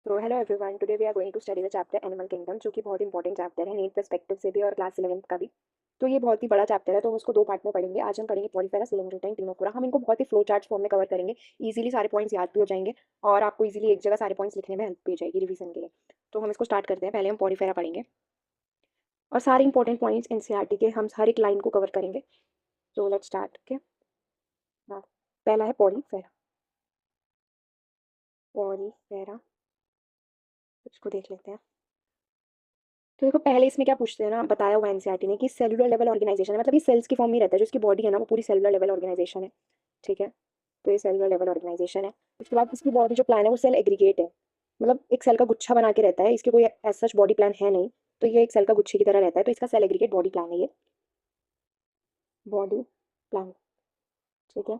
तो hello everyone, today we are going to study the chapter animal kingdom, जो कि बहुत इंपॉर्टेंट चैप्टर है नीट पर्सपेक्टिव से भी और क्लास 11th का भी। तो ये बहुत ही बड़ा चैप्टर है, तो हम उसको दो पार्ट में पढ़ेंगे। आज हम पढ़ेंगे पॉलीफेरा, सिलोंगियोटाइन, टिनोफोरा। हम इनको बहुत ही फ्लो चार्ट फॉर्म में कवर करेंगे। इजीली सारे पॉइंट्स याद भी हो जाएंगे और आपको इजीली एक जगह सारे पॉइंट्स लिखने में हेल्प भी हो जाएगी रिवीजन के लिए। तो हम इसको स्टार्ट करते हैं। पहले हम पॉलीफेरा पढ़ेंगे और सारे इंपॉर्टेंट पॉइंट्स एनसीईआरटी के हम हर एक लाइन को कवर करेंगे। तो लेट्स स्टार्ट। ओके, हाँ, पहला है पॉलीफेरा। पॉलीफेरा, इसको देख लेते हैं। तो देखो, पहले इसमें क्या पूछते हैं ना, बताया हुआ एनसीईआरटी ने कि सेलुलर लेवल ऑर्गेनाइजेशन है, मतलब ये सेल्स की फॉर्म में रहता है। जो इसकी बॉडी है ना, वो पूरी सेलुलर लेवल ऑर्गेनाइजेशन है। ठीक है, तो ये सेलुलर लेवल ऑर्गेनाइजेशन है। उसके बाद इसकी बॉडी जो प्लान है वो सेल एग्रीगेट है, मतलब एक सेल का गुच्छा बना के रहता है। इसके कोई एज सच बॉडी प्लान है नहीं, तो ये एक सेल का गुच्छे की तरह रहता है। तो इसका सेल एग्रीगेट बॉडी प्लान है ये, बॉडी प्लान। ठीक है,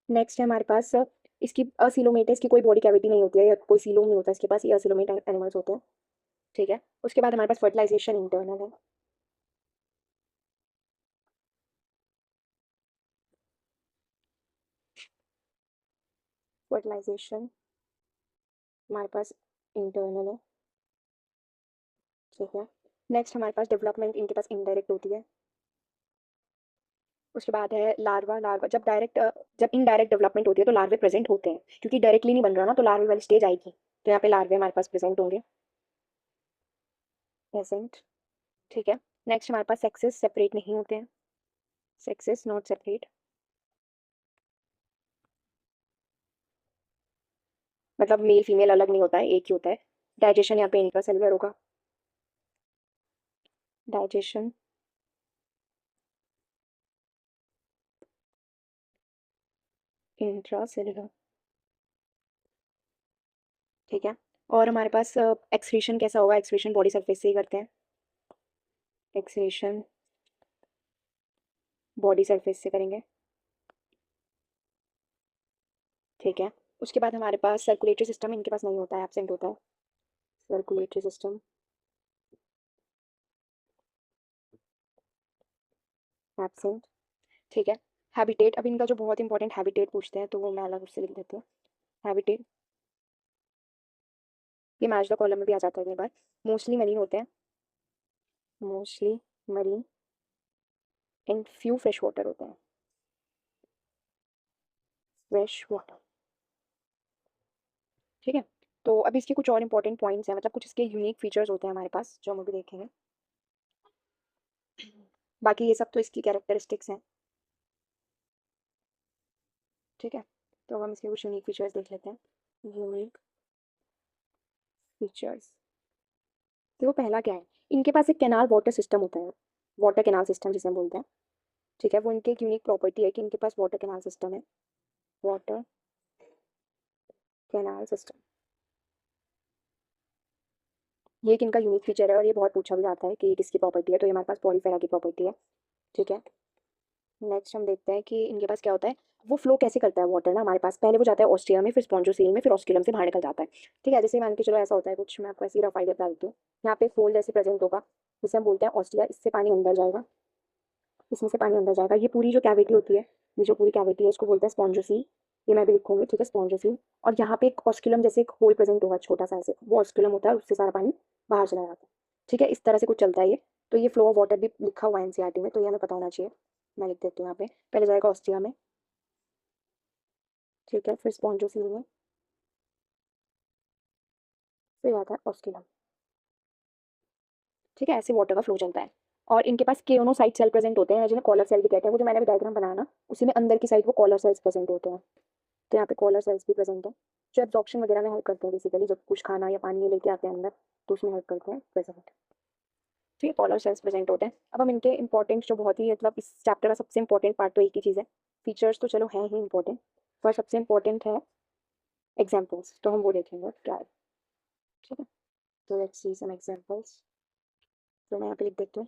नेक्स्ट है हमारे पास इसकी असिलोमेट है। इसकी कोई बॉडी कैविटी नहीं होती है या कोई सीलोम नहीं होता इसके पास, ये असिलोमेट एनिमल्स होते हैं। ठीक है, उसके बाद हमारे पास फर्टिलाइजेशन इंटरनल है। फर्टिलाइजेशन हमारे पास इंटरनल है। ठीक है, नेक्स्ट हमारे पास डेवलपमेंट इनके पास इनडायरेक्ट होती है। उसके बाद है लार्वा। लार्वा जब डायरेक्ट जब इनडायरेक्ट डेवलपमेंट होती है तो लार्वे प्रेजेंट होते हैं, क्योंकि डायरेक्टली नहीं बन रहा ना, तो लार्वे वाली स्टेज आएगी। तो यहाँ पे लार्वे हमारे पास प्रेजेंट होंगे, प्रेजेंट। ठीक है, नेक्स्ट हमारे पास सेक्सेस सेपरेट नहीं होते हैं, सेक्सेस नॉट सेपरेट, मतलब मेल फीमेल अलग नहीं होता है, एक ही होता है। डाइजेशन यहाँ पे इंट्रासेलुलर होगा, डाइजेशन इंट्रासेलुलर। ठीक है, और हमारे पास एक्सक्रीशन कैसा होगा, एक्सक्रीशन बॉडी सरफेस से ही करते हैं, एक्सक्रीशन बॉडी सरफेस से करेंगे। ठीक है, उसके बाद हमारे पास सर्कुलेटरी सिस्टम इनके पास नहीं होता है, एब्सेंट होता है, सर्कुलेटरी सिस्टम एब्सेंट। ठीक है, हैबिटेट। अब इनका जो बहुत इंपॉर्टेंट हैबिटेट पूछते हैं तो वो मैं अलग उससे लिख देती हूँ। हैबिटेट, ये मैच द कॉलम में भी आ जाता है कई बार। मोस्टली मरीन होते हैं, mostly marine and few fresh water होते हैं, फ्रेश वाटर। ठीक है, तो अभी इसके कुछ और इंपॉर्टेंट पॉइंट्स हैं, मतलब कुछ इसके यूनिक फीचर्स होते हैं हमारे पास जो हम अभी देखेंगे। बाकी ये सब तो इसकी कैरेक्टरिस्टिक्स हैं। ठीक है, तो हम इसके कुछ यूनिक फीचर्स देख लेते हैं। यूनिक फीचर्स, देखो पहला क्या है, इनके पास एक कैनाल वाटर सिस्टम होता है, वाटर कैनाल सिस्टम जिसे हम बोलते हैं। ठीक है, वो इनकी एक यूनिक प्रॉपर्टी है कि इनके पास वाटर कैनाल सिस्टम है, वाटर कैनाल सिस्टम। ये एक इनका यूनिक फीचर है और ये बहुत पूछा भी जाता है कि ये किसकी प्रॉपर्टी है, तो ये हमारे पास पॉलीफेरा की प्रॉपर्टी है। ठीक है, नेक्स्ट हम देखते हैं कि इनके पास क्या होता है। वो फ्लो कैसे करता है वाटर ना, हमारे पास पहले वो जाता है ऑस्ट्रिया में, फिर स्पॉन्जोसील में, फिर ऑस्क्यूलम से बाहर निकल जाता है। ठीक है, जैसे मान के चलो ऐसा होता है कुछ, मैं आपको ऐसी रफ आइडिया बता देती हूँ। यहाँ पे एक होल जैसे प्रेजेंट होगा, जिसे हम बोलते हैं ऑस्ट्रिया। इससे पानी अंदर जाएगा, इसमें से पानी अंदर जाएगा। ये पूरी जो कैविटी होती है, ये जो पूरी कैविटी है इसको बोलते हैं स्पॉन्जोसील। ये मैं भी लिखूंगी, ठीक है, स्पॉन्जोसील। और यहाँ पे एक ऑस्क्यूलम जैसे एक होल प्रेजेंट होगा छोटा सा, ऐसे वो ऑस्क्यूलम होता है, उससे सारा पानी बाहर चला जाता है। ठीक है, इस तरह से कुछ चलता है ये। तो ये फ्लो ऑफ वाटर भी लिखा हुआ है एनसीईआरटी में, तो ये हमें पता होना चाहिए। मैं लिख देती हूँ यहाँ पे, पहले जाएगा ऑस्ट्रिया में, ठीक है, फिर स्पॉन्जोसील में, फिर आता है ऑस्क्यूलम। ठीक है, ऐसे वाटर का फ्लो चलता है। और इनके पास केरोनोसाइट सेल प्रेजेंट होते हैं, जिन्हें कॉलर सेल भी कहते हैं। वो जो मैंने अभी डायग्राम बनाया ना, उसी में अंदर की साइड वो कॉलर सेल्स प्रेजेंट होते हैं। तो यहाँ पे कॉलर सेल्स भी प्रेजेंट है, जो एब्जॉर्प्शन वगैरह में हेल्प करते हैं बेसिकली, जब कुछ खाना या पानी लेके आते हैं अंदर तो उसमें हेल्प करते हैं, प्रेजेंट। ठीक है, कॉलर सेल्स प्रेजेंट होते हैं। अब हम इनके इंपॉर्टेंट जो बहुत ही, मतलब इस चैप्टर का सबसे इंपॉर्टेंट पार्ट तो एक ही चीज़ है, फीचर्स तो चलो हैं ही इंपॉर्टेंट, पर सबसे इंपॉर्टेंट है एग्जाम्पल्स, तो हम वो देखेंगे क्या है। ठीक है, तो लेट्स सी सम एग्जाम्पल्स। तो मैं यहाँ पे लिख देती हूँ।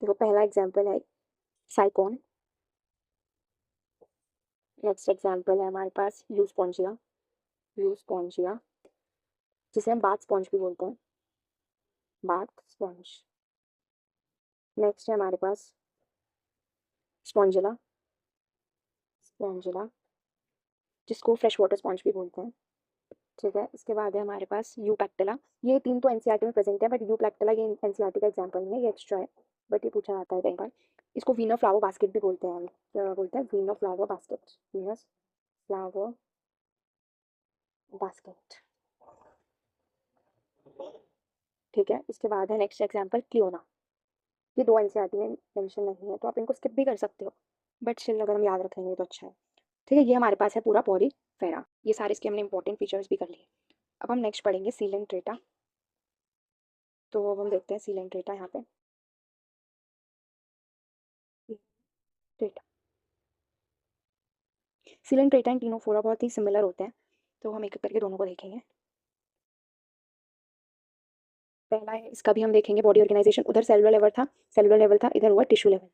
देखो पहला एग्जाम्पल है साइकॉन। नेक्स्ट एग्जाम्पल है हमारे पास यूस्पोंजिया, यूस्पोंजिया, जिसे हम बाथ स्पॉन्ज भी बोलते हैं, बाथ स्पॉन्ज। नेक्स्ट है हमारे पास स्पॉन्जिला, स्पॉन्जिला। जिसको फ्रेश वाटर स्पॉन्ज भी बोलते हैं। ठीक है, इसके बाद है हमारे पास यूपैक्टिला। ये तीन तो एनसीईआरटी में प्रेजेंट है, बट यूपैक्टिला ये एनसीईआरटी का एग्जाम्पल नहीं है, ये एक्स्ट्रा है, बट ये पूछा जाता है कई बार। इसको वीनस फ्लावर बास्केट भी बोलते हैं हम, क्या बोलते हैं, Venus flower basket, Venus flower basket. ठीक है, इसके बाद है नेक्स्ट एग्जाम्पल क्लियोना। ये दो एनसीईआरटी में मेंशन नहीं है, तो आप इनको स्किप भी कर सकते हो, बट स्टिल अगर हम याद रखेंगे तो अच्छा है। ठीक है, ये हमारे पास है पूरा पॉलीफेरा। ये सारे इसके हमने इंपॉर्टेंट फीचर्स भी कर लिए। अब हम नेक्स्ट पढ़ेंगे सीलेंट्रेटा। तो अब हम देखते हैं सीलेंट्रेटा यहाँ पे। ट्रेटा, सीलेंट्रेटा एंड टिनोफोरा बहुत ही सिमिलर होते हैं, तो हम एक एक करके दोनों को देखेंगे। पहला है, इसका भी हम देखेंगे बॉडी ऑर्गेनाइजेशन। उधर सेलुलर लेवल था, सेलुलर लेवल था, इधर हुआ टिश्यू लेवल,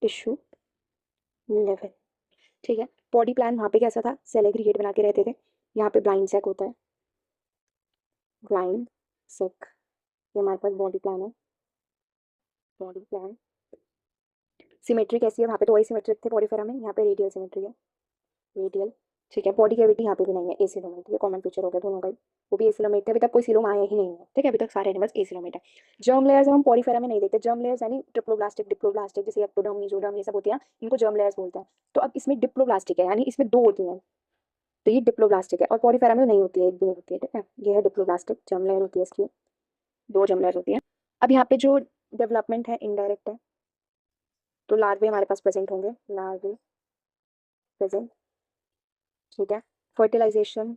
टिश्यू लेवल। ठीक है, बॉडी प्लान वहाँ पे कैसा था, सेल एग्रीगेट बना के रहते थे। यहाँ पे ब्लाइंड सेक होता है, ब्लाइंड सेक। ये हमारे पास बॉडी प्लान है, बॉडी प्लान। सिमेट्री कैसी है, वहाँ पे तो वही सिमेट्रिक थे पॉलीफेरा में, यहाँ पे रेडियल सिमेट्री है, रेडियल। ठीक है, बॉडी कैविटी यहाँ पे भी नहीं है, एसिलोमेट, ये कॉमन फीचर हो गया दोनों का ही। वो भी एसिलोमेट है, अभी तक कोई सिलोम आया ही नहीं है। ठीक है, अभी तक सारे एनिमल्स एसिलोमेट है। जर्म लेयर्स हम पॉलीफेरा में नहीं देखते, जर्म लेयर्स यानी ट्रिप्लोब्लास्टिक, डिप्लोब्लास्टिक, जैसे एक्टोडर्म, मीजोडर्म, ये सब होती हैं, इनको जर्म लेयर्स बोलते हैं। तो अब इसमें डिप्लोब्लास्टिक है, यानी इसमें दो होती हैं, तो ये डिप्लोब्लास्टिक है, और पॉलीफेरा में नहीं होती है, एक भी नहीं होती है। ठीक है, ये है डिप्लोब्लास्टिक, जर्म लेयर होती है इसकी, दो जर्म लेयर होती है। अब यहाँ पे जो डेवलपमेंट है इनडायरेक्ट है, तो लार्वे हमारे पास प्रेजेंट होंगे, लार्वे प्रेजेंट। ठीक है, फर्टिलाइजेशन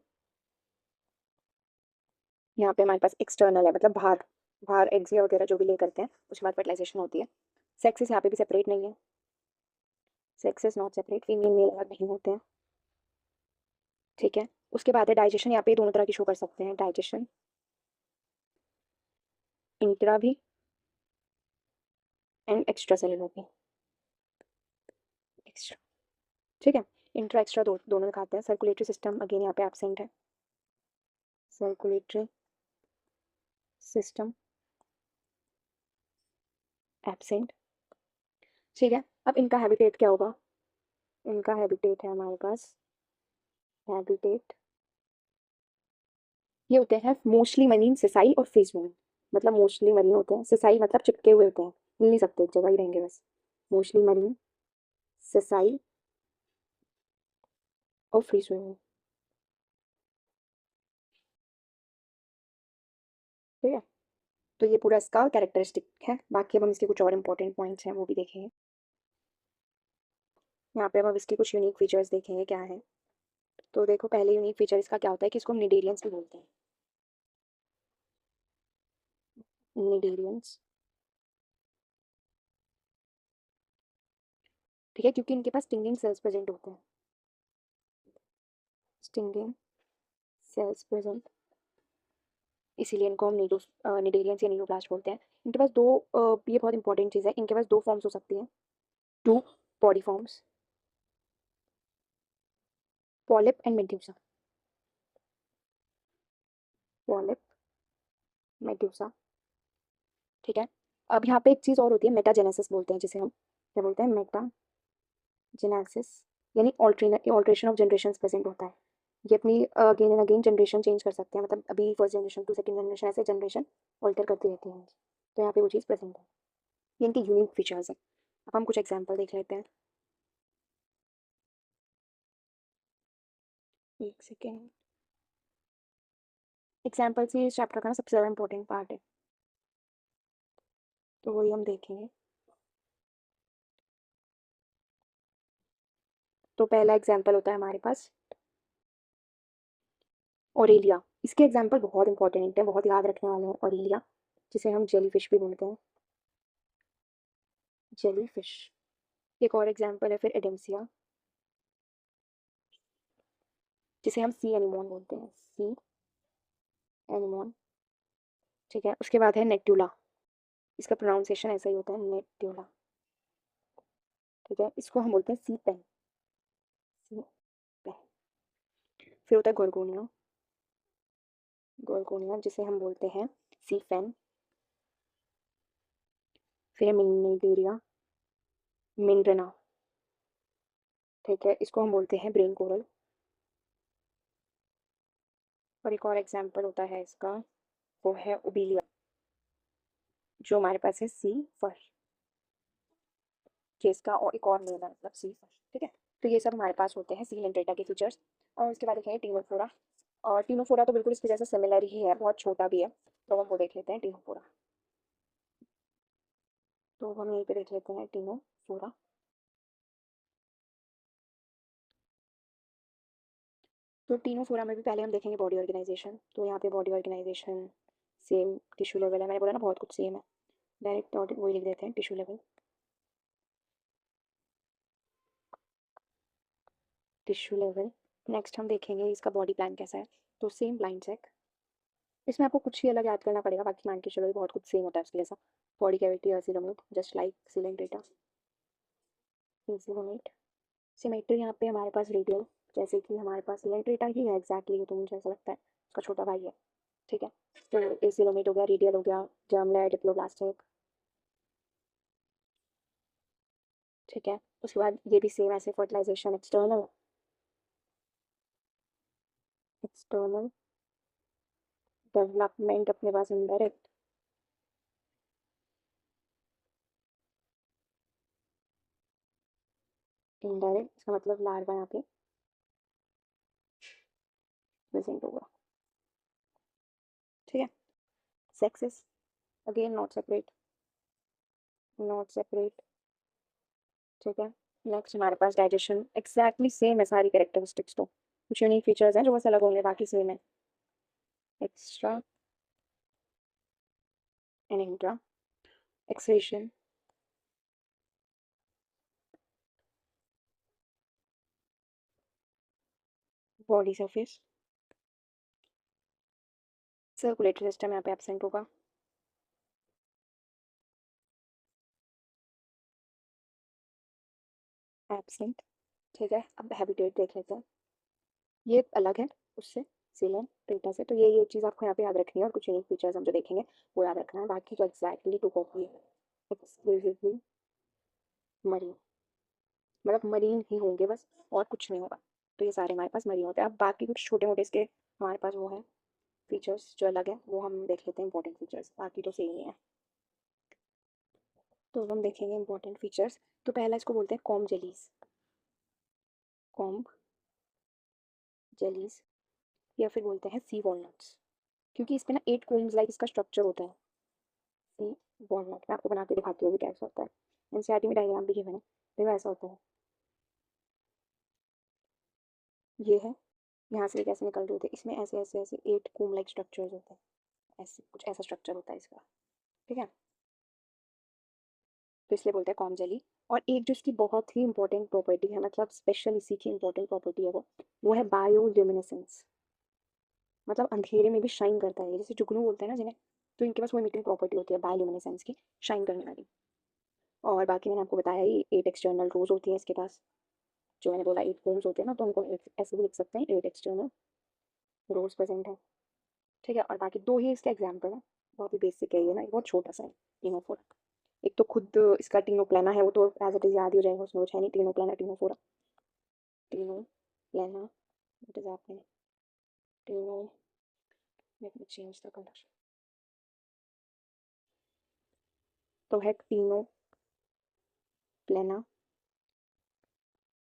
यहाँ पे हमारे पास एक्सटर्नल है, मतलब बाहर, बाहर एग्स वगैरह जो भी ले करते हैं, उसके बाद फर्टिलाइजेशन होती है। सेक्सेस यहाँ पे भी सेपरेट नहीं है, sexes not separate, female male अलग नहीं होते हैं। ठीक है, उसके बाद है डाइजेशन। यहाँ पे दोनों तरह की शो कर सकते हैं, डाइजेशन इंट्रा भी एंड एक्स्ट्रा सेलुलर भी, एक्स्ट्रा। ठीक है, इंट्रा एक्स्ट्रा दोनों दिखाते हैं। सर्कुलेटरी सिस्टम अगेन यहाँ पे एब्सेंट है, सर्कुलेटरी सिस्टम एब्सेंट। ठीक है, अब इनका हैबिटेट क्या होगा, इनका हैबिटेट है हमारे पास, हैबिटेट ये होते हैं मोस्टली मरीन, सिसाइल और फेस मूविंग। मतलब मोस्टली मरीन होते हैं, सिसाइल मतलब चिपके हुए होते हैं, हिल नहीं सकते, एक जगह ही रहेंगे बस। मोस्टली मरीन, सिसाइल और फ्री स्विमिंग। ठीक है, तो ये पूरा इसका कैरेक्टरिस्टिक है। बाकी अब हम इसके कुछ और इंपॉर्टेंट पॉइंट्स हैं वो भी देखेंगे। यहाँ पे अब इसके कुछ यूनिक फीचर्स देखेंगे क्या है। तो देखो, पहले यूनिक फीचर इसका क्या होता है कि इसको निडेरियंस भी बोलते हैं, निडेरियंस। ठीक है, क्योंकि इनके पास स्टिंगिंग सेल्स प्रेजेंट होते हैं, स्टिंगिंग सेल्स प्रेजेंट, इसीलिए इनको हम निडेरियंस या नीडोब्लास्ट बोलते हैं। इनके पास दो ये बहुत इंपॉर्टेंट चीज़ है, इनके पास दो फॉर्म्स हो सकती हैं, two body forms, polyp and medusa, polyp medusa. ठीक है, अब यहाँ पे एक चीज़ और होती है, मेटाजेनेसिस बोलते हैं जिसे हम, क्या बोलते हैं, मेटाजेनेसिस, यानी ऑल्ट्रेशन ऑफ जनरेशन प्रेजेंट होता है। ये अपनी again and again generation change कर सकते हैं, मतलब अभी first generation to second generation, ऐसे जनरेशन ऑल्टर करती रहती है, तो यहाँ पे वो चीज़ प्रेजेंट है। ये इनकी यूनिक फीचर्स है। अब हम कुछ एग्जाम्पल देख लेते हैं, एक सेकेंड। एग्जाम्पल्स ही इस चैप्टर का ना सबसे ज़्यादा इंपॉर्टेंट पार्ट है, तो वही हम देखेंगे। तो पहला एग्जाम्पल होता है हमारे पास ओरेलिया। इसके एग्जाम्पल बहुत इंपॉर्टेंट है, बहुत याद रखने वाले हैं। ओरेलिया, जिसे हम जेलीफिश भी बोलते हैं, जेलीफिश। एक और एग्जाम्पल है फिर एडेम्सिया, जिसे हम सी एनिमोन बोलते हैं, सी एनिमोन। ठीक है, उसके बाद है नेट्यूला, इसका प्रोनाउंसिएशन ऐसा ही होता है, नेट्यूला। ठीक है, इसको हम बोलते हैं सी पेन, सी पेन। फिर होता है गोर्गोनिया, गोर्गोनिया जिसे हम बोलते हैं सी फेन। फिर है मिनिडेरिया, मिनरना। ठीक है, इसको हम बोलते हैं ब्रेन कोरल। और एक और एग्जाम्पल होता है इसका, वो है ओबीलिया, जो हमारे पास है सी फर, कि इसका और एक और नेम है, मतलब सी फर। ठीक है, तो ये सब हमारे पास होते हैं सी डेल्टा के फीचर्स। और उसके बाद देखेंगे टीनोफोरा। और टीनोफोरा तो बिल्कुल इसके जैसा सिमिलर ही है, बहुत छोटा भी है, तो हम वो देख लेते हैं टीनोफोरा। तो हम यहीं पे देख लेते हैं टीनोफोरा। तो टीनोफोरा में भी पहले हम देखेंगे बॉडी ऑर्गेनाइजेशन। तो यहाँ पे body organisation same tissue level है, मैंने बोला ना बहुत कुछ सेम है, डायरेक्ट डॉट वही लिख देते हैं tissue level, tissue level. Next हम देखेंगे इसका बॉडी प्लान कैसा है। तो सेम ब्लाइंड चेक, इसमें आपको कुछ ही अलग याद करना पड़ेगा, बाकी मान के चलो ये बहुत कुछ सेम होता है उसके जैसा। बॉडी कैविटी और coelomate just like silent data, coelomate. Symmetry यहाँ पे हमारे पास रेडियल, जैसे कि हमारे पास सिलेंट डेटा ही है एग्जैक्टली, तो मुझे ऐसा लगता है उसका छोटा भाई है। ठीक है, तो ए सिलोमेट हो गया, रेडियल हो गया, जर्मलैट, डिप्लोब्लास्टिक। ठीक है, उसके बाद ये भी सेम ऐसे फर्टिलाइजेशन एक्सटर्नल, एक्सटर्नल डेवलपमेंट अपने पास इनडायरेक्ट, इनडायरेक्ट इसका मतलब लार्वा यहाँ पे प्रेजेंट होगा। ठीक है, sexes again not separate, not separate. ठीक है, नेक्स्ट हमारे पास डाइजेशन एग्जैक्टली सेम है सारी कैरेक्टरिस्टिक्स, तो कुछ यूनिक फीचर्स हैं जो बस अलग होंगे, बाकी सेम है। Extra and intra, excretion, body surface, circulatory system यहाँ पे एब्सेंट होगा। एब्सेंट। ठीक है, अब हैबिटेट देख लेते हैं, ये अलग है उससे, सीलन डेटा से, तो ये चीज़ आपको यहाँ पे याद रखनी है, और कुछ यूनिक फीचर्स हम जो देखेंगे वो याद रखना है, बाकी तो एग्जैक्टली टू कॉपी है। एक्सक्लूसिवली मरीन, मतलब मरीन ही होंगे बस, और कुछ नहीं होगा। तो ये सारे हमारे पास मरीन होते हैं। अब बाकी कुछ छोटे मोटे इसके हमारे पास वो है फीचर्स जो अलग है, वो हम देख लेते हैं इंपॉर्टेंट फीचर्स, बाकी तो सेम ही है। तो हम देखेंगे इंपॉर्टेंट फीचर्स। तो पहला इसको बोलते हैं कॉम्ब जेलीज, कॉम्ब जेलीज, या फिर बोलते हैं सी वॉलनट्स, क्योंकि इस पे ना 8 कोम्स लाइक इसका स्ट्रक्चर होता है। सी वॉलनट मैं आपको बना के दिखाती हूँ कैसा होता है, एनसीईआरटी में डायग्राम भी गिवन है, देखो ऐसा होता है, ये है, यहाँ से कैसे निकल रहे होते हैं, इसमें ऐसे ऐसे ऐसे 8 कोम लाइक स्ट्रक्चर्स होते हैं, ऐसे कुछ ऐसा स्ट्रक्चर होता है इसका। ठीक है, तो इसलिए बोलते हैं कॉम जेली। और एक जो इसकी बहुत ही इंपॉर्टेंट प्रॉपर्टी है, मतलब स्पेशल इसी की इंपॉर्टेंट प्रॉपर्टी है, वो है बायोल्यूमिनेसेंस, मतलब अंधेरे में भी शाइन करता है, जैसे जुगनू बोलते हैं ना जिन्हें, तो इनके पास वो इमिटिंग प्रॉपर्टी होती है बायोल्यूमिनेसेंस की, शाइन करने वाली। और बाकी मैंने आपको बताया ही 8 एक्सटर्नल रोज होती हैं इसके पास, जो मैंने बोला 8 कोम्स होते हैं ना, तो हमको ऐसे भी लिख सकते हैं 8 एक्सटर्नल रोज प्रेजेंट है। ठीक है, और बाकी दो ही इसके एग्जाम्पल है, बहुत ही बेसिक है ये ना, बहुत छोटा सा है टीनोफोरा। एक तो खुद इसका टीनोप्लाना है, वो तो एज इट इज याद ही हो जाएगा, उसमें कुछ है नहीं, Ctenoplana Ctenophora, Ctenoplana, what is happening, cteno, let me change the colour, तो है टीनोप्लाना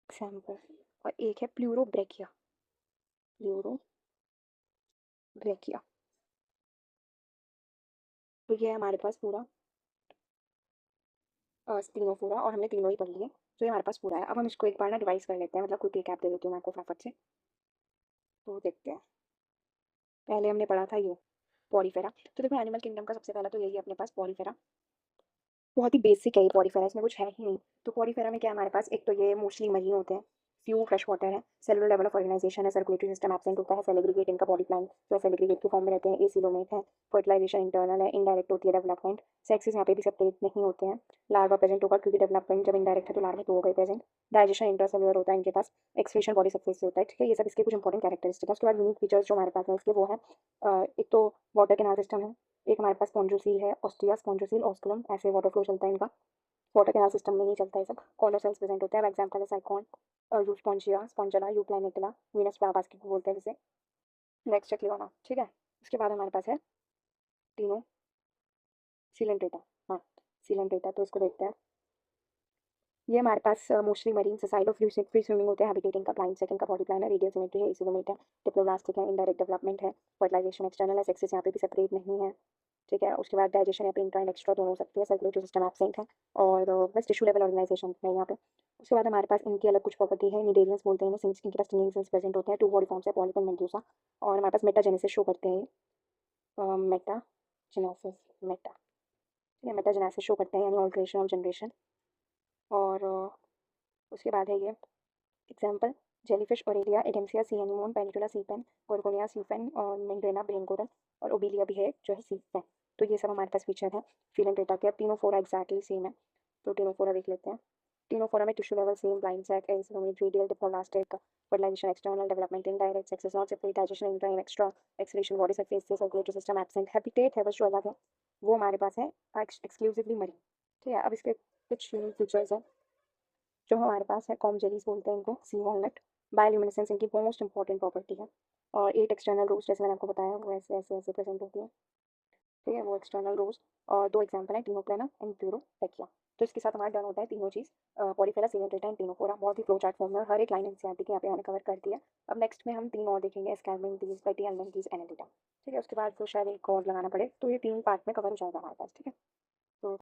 एग्जाम्पल। और एक है प्लूरोब्रेकिया, प्लूरोब्रेकिया। तो ये है हमारे पास पूरा तीनों पूरा, और हमने तीनों ही पढ़ लिए, तो ये हमारे पास पूरा है। अब हम इसको एक बार ना रिवाइज कर लेते हैं, मतलब क्विक रिकैप दे देती हूँ मैं आपको फटाफट से, तो देखते हैं। पहले हमने पढ़ा था ये पॉलीफेरा, तो देखो एनिमल किंगडम का सबसे पहला तो यही है अपने पास पॉलीफेरा, बहुत ही बेसिक है ये पॉलीफेरा, इसमें कुछ है ही नहीं। तो पॉलीफेरा में क्या है हमारे पास, एक तो ये मोस्टली मरीन होते हैं, फ्यू फ्रेश वाटर है, सेलुलर लेवल ऑफ ऑर्गेनाइजेशन है, सर्कुलेटरी सिस्टम एब्सेंट होता है, सेल एग्रीगेट इनका बॉडी प्लान जो सेल के फॉर्म में रहते हैं, एसिलोमेट है, फर्टिलाइजेशन इंटरनल है, इनडायरेक्ट होती है डेवलपमेंट, सेक्सेस यहाँ पे भी सेपरेट नहीं होते हैं, लार्वा प्रेजेंट होगा क्योंकि डेवलपमेंट जब इनडायरेक्ट है तो लार्वा तो हो गए प्रेजेंट, डाइजेशन इंट्रासेलुलर होता है इनके पास, एक्सक्रीशन बॉडी सरफेस से होता है। ठीक है, ये सब इसके कुछ इंपॉर्टेंट कैरेक्टरिस्टिक है। उसके बाद यूनिक फीचर्स जो हमारे पास है इसके वो है, एक तो वाटर कैनाल सिस्टम है, एक हमारे पास स्पॉन्जोसील है, ऑस्टिया स्पॉन्जोसील ऑस्कुलम, ऐसे वाटर फ्लो चलता है इनका। वाटर कैनाल सिस्टम में ही चलता है सब। कॉलर सेल्स प्रेजेंट होते हैं। एग्जाम्पल है Sycon, Euspongia, Spongilla, Euplectella, Venus flower basket बोलते हैं जिसे। नेक्स्ट चेक लियो ना, ठीक है। उसके बाद हमारे पास है तीनों सिलेंट्रेटा। हाँ, सिलेंट्रेटा, तो इसको देखते हैं। ये हमारे पास mostly marine sessile of free swimming होते हैं। हैबिटेटिंग का प्लान सेकंड का बॉडी प्लान है। रेडियल सिमेट्री है, इसिलोमेट है, डिप्लोब्लास्टिक है, इनडायरेक्ट डेवलपमेंट है, फर्टिलाइजेशन एक्सटर्नल है, सेक्सेस यहाँ पे भी सेपरेट नहीं है, ठीक है। उसके बाद डाइजेशन यहाँ पे इंट्रा एंड एक्स्ट्रा दोनों हो सकती है। सर्कुलेटरी सिस्टम एब्सेंट है और बस टिश्यू लेवल ऑर्गेनाइजेशन है यहाँ पे। उसके बाद हमारे पास इनकी अलग कुछ प्रॉपर्टी है। निडेरियंस बोलते हैं इन्हें, इनके पास टिनिंग सेल्स प्रेजेंट होते हैं। टू बॉडी फॉर्म्स है, पॉलीपन मेडूसा। और हमारे पास मेटाजेनेसिस शो करते हैं, मेटाजेनेसिस, मेटाजेनेसिस शो करते हैं, यानी ऑल्ट्रेशन ऑफ जनरेशन। और उसके बाद है ये example jellyfish, Aurelia, Adamsia, sea anemone, Pennatula sea pen, Gorgonia sea pen, और मेंड्रेना ब्रेन कोरल, और ओबीलिया भी है जो है सी पेन। तो ये सब हमारे पास फीचर है फिलेंट्रेटा के। अब तीनों फोरा एग्जैक्टली सेम है, तो तीनों फोरा देख लेते हैं। तीनों फोरा में tissue level same, blind sac, acoelomate, radial, diploblastic, fertilisation external, development indirect, sexes not separate, digestion intra and extra, excretion body surface से, सर्कुलेटरी सिस्टम एब्सेंट। हैबिटेट है बस जो अलग है वो हमारे पास है एक्सक्लूसिवली मरीन, ठीक है। अब इसके कुछ यूनिक फीचर्स हैं जो हमारे पास है। कॉम जेलीज बोलते हैं इनको, सी वॉलनट। बायोल्यूमिनेसेंस इनकी मोस्ट इंपॉर्टेंट प्रॉपर्टी है। और 8 एक्सटर्नल रोज, जैसे मैंने आपको बताया, वो ऐसे ऐसे ऐसे प्रेजेंट होती है, ठीक है, वो एक्सटर्नल रोज। और 2 एग्जाम्पल है, टीनोप्लेना एंड प्यूरोपेकिया। तो इसके साथ हमारा डन होता है तीनों चीज़, पॉलीफेरा, सिलेंट्रेटा एंड टीनोफोरा। बहुत ही फ्लो चार्ट फॉर्म में, और हर एक लाइन एनसीईआरटी की यहाँ पे मैंने कवर कर दिया। अब नेक्स्ट में हम 3 और देखेंगे, स्कैलमेंटीज, प्लेटी एल्मेंटीज, एनेलिटा, ठीक है। उसके बाद तो शायद एक और लगाना पड़े, तो ये 3 पार्ट में कवर हो जाएगा हमारे पास, ठीक है।